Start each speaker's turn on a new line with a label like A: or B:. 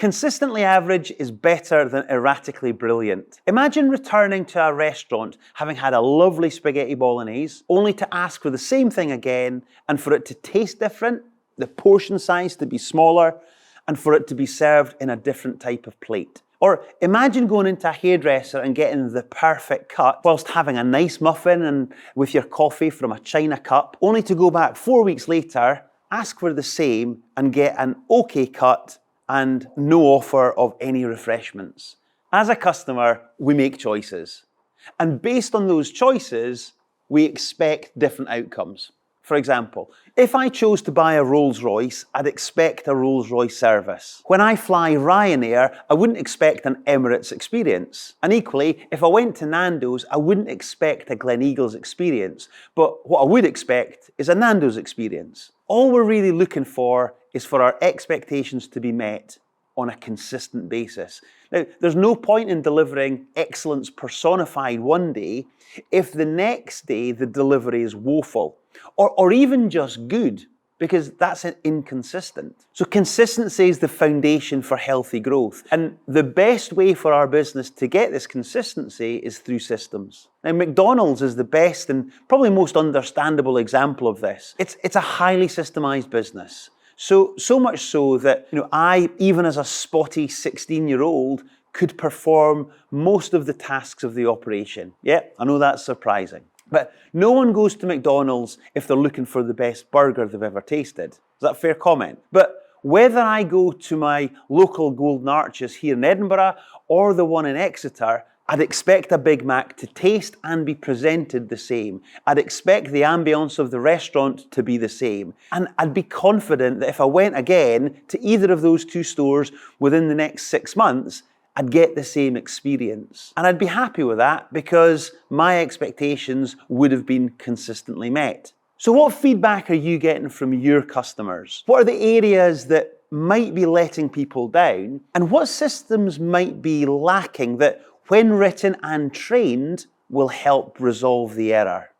A: Consistently average is better than erratically brilliant. Imagine returning to a restaurant having had a lovely spaghetti bolognese, only to ask for the same thing again and for it to taste different, the portion size to be smaller, and for it to be served in a different type of plate. Or imagine going into a hairdresser and getting the perfect cut whilst having a nice muffin and with your coffee from a china cup, only to go back 4 weeks later, ask for the same and get an okay cut and no offer of any refreshments. As a customer, we make choices. And based on those choices, we expect different outcomes. For example, if I chose to buy a Rolls Royce, I'd expect a Rolls Royce service. When I fly Ryanair, I wouldn't expect an Emirates experience. And equally, if I went to Nando's, I wouldn't expect a Gleneagles experience. But what I would expect is a Nando's experience. All we're really looking for is for our expectations to be met on a consistent basis. Now, there's no point in delivering excellence personified one day if the next day the delivery is woeful, or even just good, because that's inconsistent. So consistency is the foundation for healthy growth. And the best way for our business to get this consistency is through systems. Now, McDonald's is the best and probably most understandable example of this. It's a highly systemized business. So much so that I, even as a spotty 16-year-old, could perform most of the tasks of the operation. Yeah, I know that's surprising. But no one goes to McDonald's if they're looking for the best burger they've ever tasted. Is that a fair comment? But whether I go to my local Golden Arches here in Edinburgh or the one in Exeter, I'd expect a Big Mac to taste and be presented the same. I'd expect the ambience of the restaurant to be the same. And I'd be confident that if I went again to either of those two stores within the next 6 months, I'd get the same experience. And I'd be happy with that because my expectations would have been consistently met. So what feedback are you getting from your customers? What are the areas that might be letting people down? And what systems might be lacking that, when written and trained, will help resolve the error?